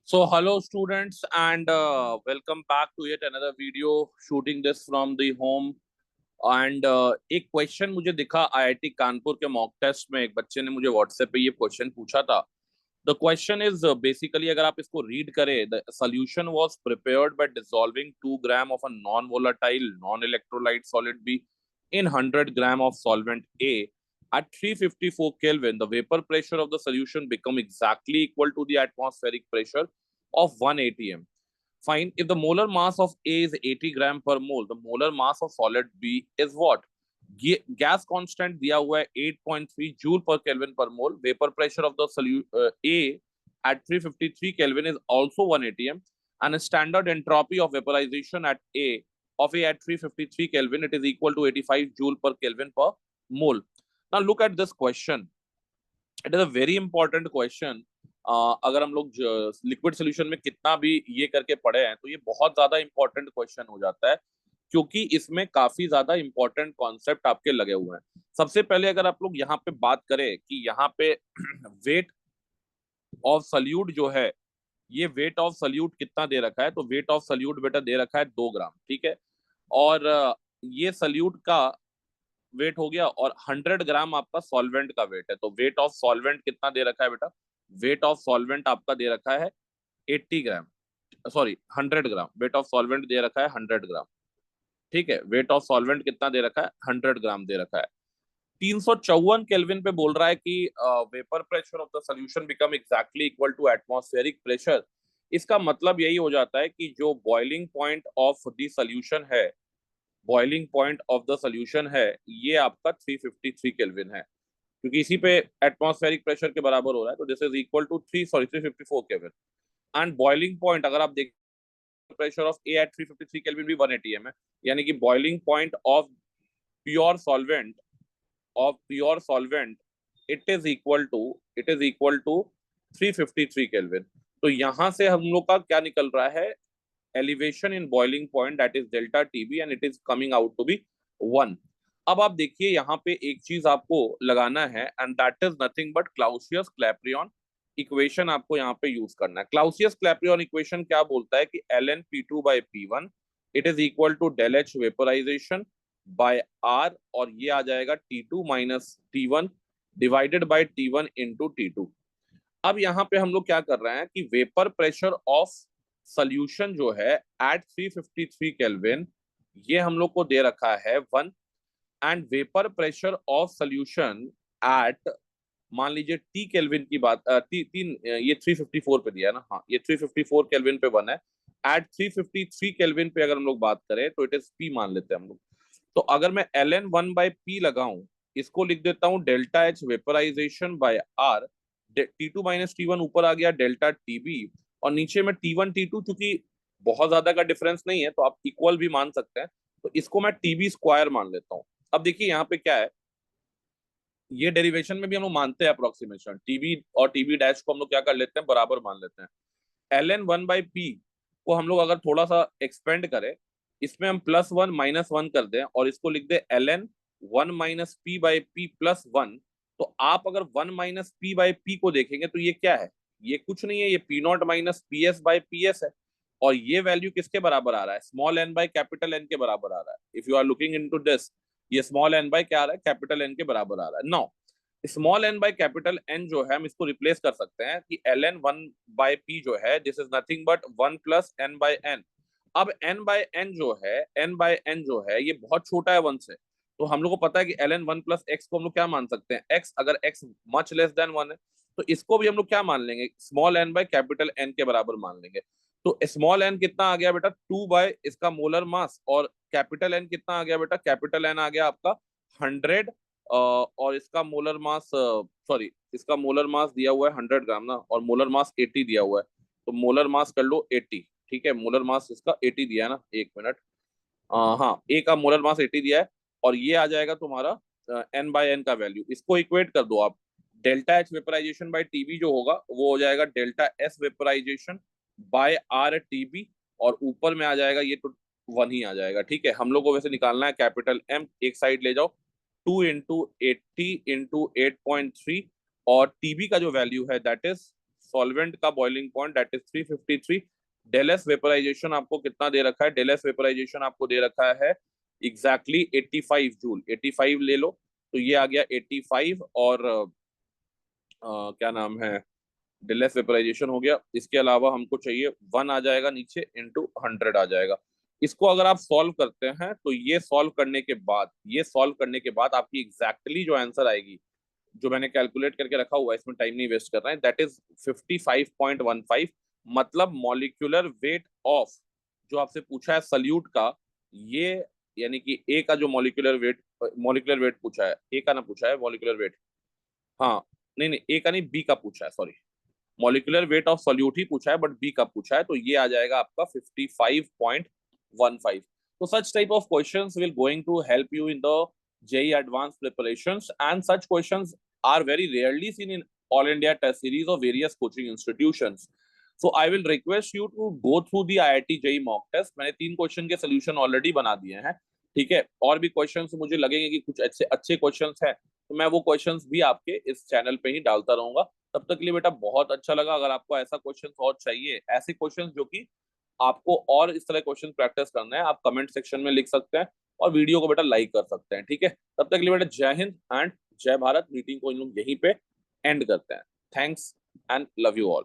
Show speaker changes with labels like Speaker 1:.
Speaker 1: So, hello students, and welcome back to yet another video. Shooting this from the home. And एक question मुझे दिखा IIT Kanpur के mock test में। एक बच्चे ने मुझे व्हाट्सएप पे ये क्वेश्चन पूछा था। द क्वेश्चन इज बेसिकली, अगर आप इसको रीड करें, the solution was prepared by dissolving 2 gram of a non volatile non electrolyte solid B in 100 gram of solvent A at 354 Kelvin. The vapor pressure of the solution become exactly equal to the atmospheric pressure of 1 atm. Fine. If the molar mass of A is 80 gram per mole, the molar mass of solid B is what? Gas constant दिया हुआ है 8.3 joule per Kelvin per mole. Vapor pressure of the A at 353 Kelvin is also 1 atm, and a standard entropy of vaporization at A of A at 353 Kelvin, it is equal to 85 joule per Kelvin per mole. Now look at this question. It is a very important question. अगर हम लोग liquid solution में कितना भी ये करके पढ़े हैं तो ये बहुत ज्यादा इंपॉर्टेंट क्वेश्चन हो जाता है, क्योंकि इसमें काफी ज्यादा इंपॉर्टेंट कॉन्सेप्ट आपके लगे हुए हैं। सबसे पहले अगर आप लोग यहाँ पे बात करें कि यहाँ पे वेट ऑफ सल्यूट जो है, ये वेट ऑफ सल्यूट कितना दे रखा है, तो वेट ऑफ सल्यूट बेटा दे रखा है 2 ग्राम, ठीक है। और ये सल्यूट का वेट हो गया, और 100 ग्राम आपका सॉल्वेंट का वेट है। तो वेट ऑफ सॉल्वेंट कितना दे रखा है बेटा? वेट ऑफ सॉल्वेंट आपका दे रखा है 80 gram, sorry 100 gram. Weight of solvent दे रखा है 100 ग्राम, ठीक है। वेट ऑफ सॉल्वेंट कितना दे रखा है? 100 ग्राम दे रखा है। 354 केल्विन पे बोल रहा है कि vapour pressure of the solution become exactly equal to atmospheric pressure. इसका मतलब यही हो जाता है कि जो boiling point of the solution है, boiling point of the solution है, ये आपका 353 केल्विन है, क्योंकि इसी पे एटमॉस्फेरिक प्रेशर के बराबर हो रहा है। तो this is equal to 354 kelvin. And boiling point अगर आप देखें, pressure of A at 353 kelvin भी 1 atm है, यानी कि boiling point of pure solvent, it is equal to 353 kelvin. तो यहां से हम लोग का क्या निकल रहा है? elevation in boiling point, that is delta TB, and it is coming out to be 1। अब आप देखिए यहाँ पे एक चीज आपको लगाना है, and that is nothing but Clausius Clapeyron equation आपको यहाँ पे यूज करना है। क्लाउसियस क्लैपेरॉन इक्वेशन क्या बोलता है कि ln P2 by P1 it is equal to del H vaporization by R, और ये आ जाएगा T2 minus T1 divided by T1 into T2। अब यहाँ पे हम लोग क्या कर रहे हैं कि वेपर प्रेशर ऑफ सोल्यूशन जो है एट 353 केल्विन, ये हम लोग को दे रखा है 1। And vapour pressure of solution at, मान लीजिए टी केल्विन की बात, तीन ये 354 पे दिया है ना, हाँ ये 354 केल्विन पे 1 है। एट 353 केल्विन पे अगर हम लोग बात करें तो इट इज पी मान लेते हैं हम लोग। तो अगर मैं ln 1 बाय पी लगाऊं, इसको लिख देता हूं delta H vaporization by R. T2 minus T1 ऊपर आ गया डेल्टा TB, और नीचे में T1 T2, चूंकि बहुत ज्यादा का डिफरेंस नहीं है तो आप इक्वल भी मान सकते हैं, तो इसको मैं TB स्क्वायर मान लेता हूँ। अब देखिए यहाँ पे क्या है, ये डेरिवेशन में भी हम लोग मानते हैं अप्रोक्सीमेशन, TB और TB डैश को हम लोग क्या कर लेते हैं, बराबर मान लेते हैं। ln 1 बाई पी को हम लोग अगर थोड़ा सा एक्सपेंड करें, इसमें हम +1 -1 कर दें और इसको लिख दे ln 1 minus P by P plus 1। तो आप अगर 1 माइनस पी बाई पी को देखेंगे तो ये क्या है? ये कुछ नहीं है, ये P naught minus P S by P S है। और ये वैल्यू किसके बराबर आ रहा है? Small N by capital N के बराबर आ रहा है। If you are looking into this, ये स्मॉल एन बाई क्या आ रहा है? कैपिटल एन के बराबर आ रहा है। Now small N by capital N जो है, हम इसको रिप्लेस कर सकते हैं कि ln 1 बाय पी जो है, this is nothing but 1 plus N by N. अब n बाय एन जो है, n बाय एन जो है, ये बहुत छोटा है 1 से, तो हम लोग को पता है कि ln 1 प्लस एक्स को हम लोग क्या मान सकते हैं? x, अगर x मच लेस देन 1 है तो इसको भी हम लोग क्या मान लेंगे? Small N by capital N के बराबर मान लेंगे। तो स्मॉल एन कितना आ गया बेटा? 2 बाय इसका मोलर मास, और कैपिटल एन कितना आ गया बेटा? कैपिटल एन आ गया आपका 100, और इसका मोलर मास, सॉरी इसका मोलर मास दिया हुआ है 100 ग्राम ना, और मोलर मास 80 दिया हुआ है, तो मोलर मास कर लो 80, ठीक है। मोलर मास इसका 80 दिया है ना, एक मिनट, हाँ ए का मोलर मास 80 दिया है, और ये आ जाएगा तुम्हारा एन बाय एन का वैल्यू। इसको इक्वेट कर दो आप, delta H vaporization by TB जो होगा वो हो जाएगा delta S vaporization by R TB, और ऊपर में आ जाएगा ये तो 1 ही आ जाएगा, ठीक है। हम लोग को वैसे निकालना है कैपिटल एम, एक साइड ले जाओ, 2 इंटू 80 इंटू 8.3, और टीबी का जो वैल्यू है दैट इज सॉल्वेंट का boiling point that is 353। Del S vaporization आपको कितना दे रखा है, डेल एस वेपराइजेशन आपको दे रखा है एग्जैक्टली 85 जूल, 85 ले लो, तो ये आ गया 85 और क्या नाम है, डेलेस वेपराइजेशन हो गया। इसके अलावा हमको चाहिए 1 आ जाएगा नीचे इंटू 100 आ जाएगा। इसको अगर आप सॉल्व करते हैं तो ये सॉल्व करने के बाद, ये सॉल्व करने के बाद आपकी एग्जैक्टली जो आंसर आएगी, जो मैंने कैलकुलेट करके रखा हुआ है, इसमें टाइम नहीं वेस्ट कर रहे हैं, दैट इज 55.15। मतलब मॉलिक्यूलर वेट ऑफ, जो आपसे पूछा है सल्यूट का, ये यानी कि ए का जो मॉलिक्यूलर वेट पूछा है, ए का ना पूछा है मॉलिक्यूलर वेट, हाँ नहीं नहीं ए का नहीं, बी का पूछा है, sorry, molecular weight of solute ही पूछा है बट बी का पूछा है, तो ये आ जाएगा आपका 55.15। तो such type of questions will going to help you in the JEE advanced preparations, and such questions are very rarely seen in all India test series of various coaching institutions. So I will request you to go through the IIT JEE mock test. मैंने 3 question के solution already बना दिए हैं, ठीक है, और भी questions मुझे लगेंगे कि कुछ अच्छे अच्छे क्वेश्चंस हैं, तो मैं वो क्वेश्चंस भी आपके इस चैनल पे ही डालता रहूंगा। तब तक के लिए बेटा बहुत अच्छा लगा। अगर आपको ऐसा क्वेश्चन और चाहिए, ऐसे क्वेश्चन जो कि आपको और इस तरह क्वेश्चन प्रैक्टिस करना है, आप कमेंट सेक्शन में लिख सकते हैं और वीडियो को बेटा लाइक कर सकते हैं, ठीक है। तब तक के लिए बेटा जय हिंद एंड जय भारत। मीटिंग को इन लोग यहीं पे एंड करते हैं। Thanks and love you all.